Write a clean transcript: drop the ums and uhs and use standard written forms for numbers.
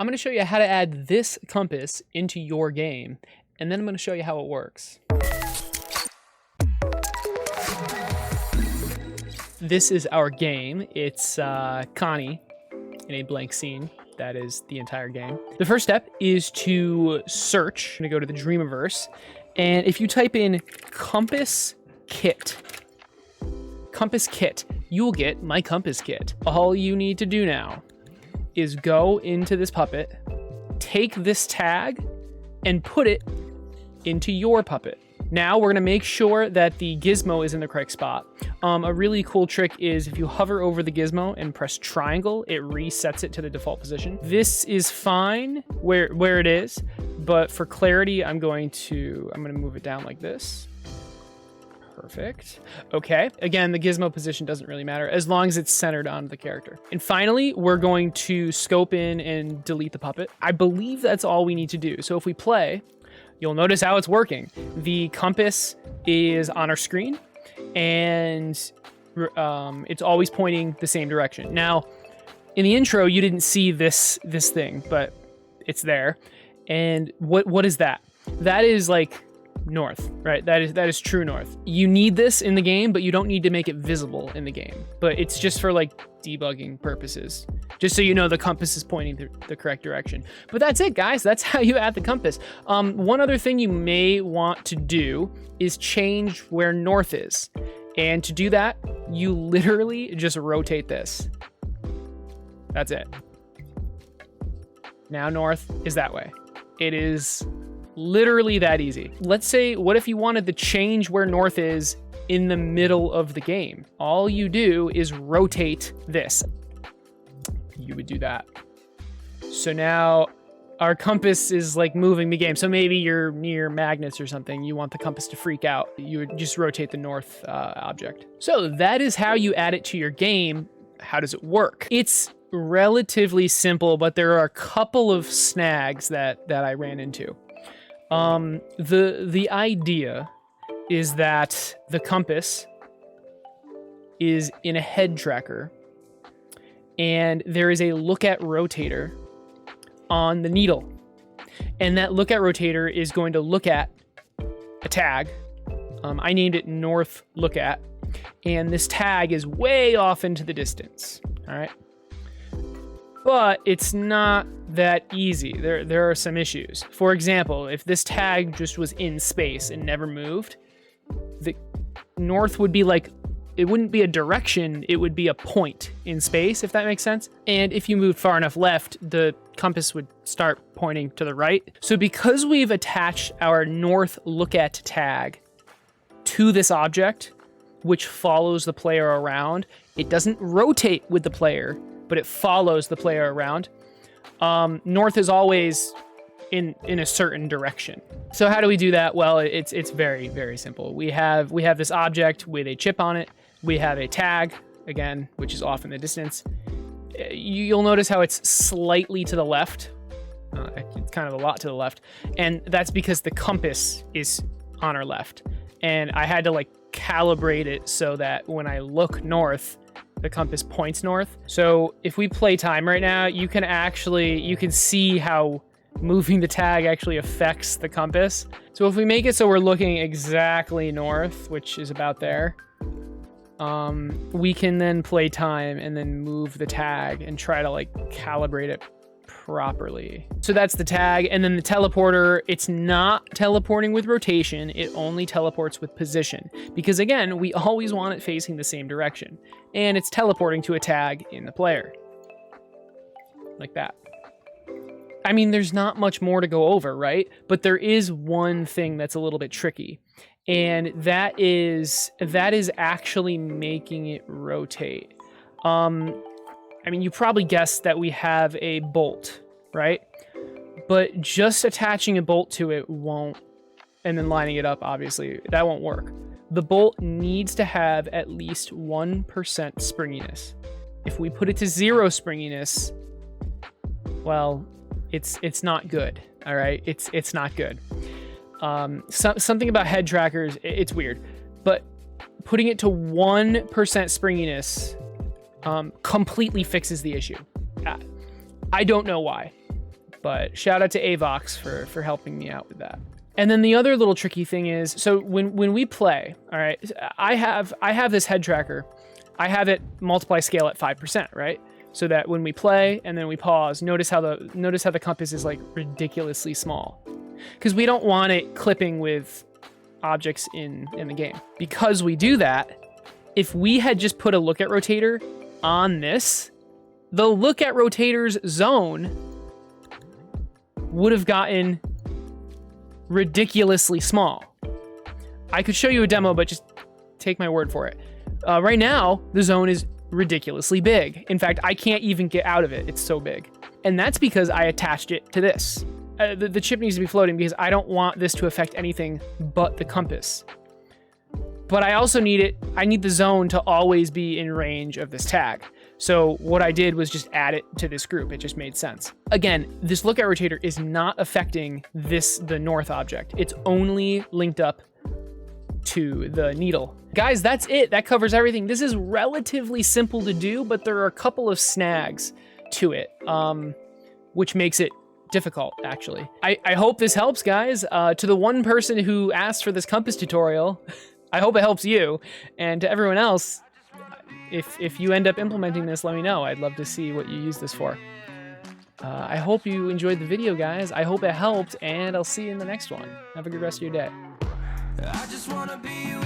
I'm going to show you how to add this compass into your game, and then I'm going to show you how it works. This is our game. It's Connie in a blank scene. That is the entire game. The first step is to search. I'm going to go to the Dreamiverse, and if you type in compass kit, you'll get my compass kit. All you need to do now is go into this puppet, take this tag, and put it into your puppet. Now we're gonna make sure that the gizmo is in the correct spot. A really cool trick is if you hover over the gizmo and press triangle, it resets it to the default position. This is fine where it is, but for clarity, I'm gonna move it down like this. Perfect. Okay. Again, the gizmo position doesn't really matter as long as it's centered on the character. And finally, we're going to scope in and delete the puppet. I believe that's all we need to do. So if we play, you'll notice how it's working. The compass is on our screen, and it's always pointing the same direction. Now, in the intro, you didn't see this thing, but it's there. And what is that? That is like north, right? That is true north. You need this in the game, but you don't need to make it visible in the game. But it's just for like debugging purposes, just so you know the compass is pointing the correct direction. But that's it, guys. That's how you add the compass. One other thing you may want to do is change where north is. And to do that, you literally just rotate this. That's it. Now north is that way. It is literally that easy. Let's say, what if you wanted to change where north is in the middle of the game? All you do is rotate this. You would do that. So now our compass is like moving the game. So maybe you're near magnets or something. You want the compass to freak out. You would just rotate the north object. So that is how you add it to your game. How does it work? It's relatively simple, but there are a couple of snags that I ran into. The idea is that the compass is in a head tracker, and there is a look at rotator on the needle. And that look at rotator is going to look at a tag. I named it north look at, and this tag is way off into the distance. All right. But it's not that easy. There are some issues. For example, if this tag just was in space and never moved, the north would be like, it wouldn't be a direction, it would be a point in space, if that makes sense. And if you moved far enough left, the compass would start pointing to the right. So because we've attached our north look at tag to this object, which follows the player around, it doesn't rotate with the player, but it follows the player around. North is always in a certain direction. So how do we do that? Well, it's very, very simple. We have this object with a chip on it. We have a tag, again, which is off in the distance. You'll notice how it's slightly to the left. It's kind of a lot to the left. And that's because the compass is on our left. And I had to like calibrate it so that when I look north, the compass points north. So if we play time right now, you can see how moving the tag actually affects the compass. So if we make it so we're looking exactly north, which is about there, we can then play time and then move the tag and try to like calibrate it properly. So that's the tag. And then the teleporter, it's not teleporting with rotation. It only teleports with position, because again, we always want it facing the same direction, and it's teleporting to a tag in the player like that. I mean, there's not much more to go over, right? But there is one thing that's a little bit tricky, and that is actually making it rotate. I mean, you probably guessed that we have a bolt, right? But just attaching a bolt to it won't, and then lining it up, obviously, that won't work. The bolt needs to have at least 1% springiness. If we put it to 0 springiness, well, it's not good, all right? It's not good. Something about head trackers, it's weird, but putting it to 1% springiness completely fixes the issue. I don't know why. But shout out to Avox for helping me out with that. And then the other little tricky thing is, so when we play, all right, I have this head tracker. I have it multiply scale at 5%, right? So that when we play and then we pause, notice how the compass is like ridiculously small, because we don't want it clipping with objects in the game. Because we do that, if we had just put a look at rotator on this, the look at rotator's zone would have gotten ridiculously small. I could show you a demo, but just take my word for it. Right now, the zone is ridiculously big. In fact, I can't even get out of it. It's so big. And that's because I attached it to this. The chip needs to be floating because I don't want this to affect anything but the compass. But I also need the zone to always be in range of this tag. So what I did was just add it to this group. It just made sense. Again, this look at rotator is not affecting the north object. It's only linked up to the needle. Guys, that's it. That covers everything. This is relatively simple to do, but there are a couple of snags to it, which makes it difficult, actually. I hope this helps, guys. To the one person who asked for this compass tutorial, I hope it helps you. And to everyone else, if you end up implementing this, let me know. I'd love to see what you use this for. I hope you enjoyed the video, guys. I hope it helped, and I'll see you in the next one. Have a good rest of your day. I just wanna be with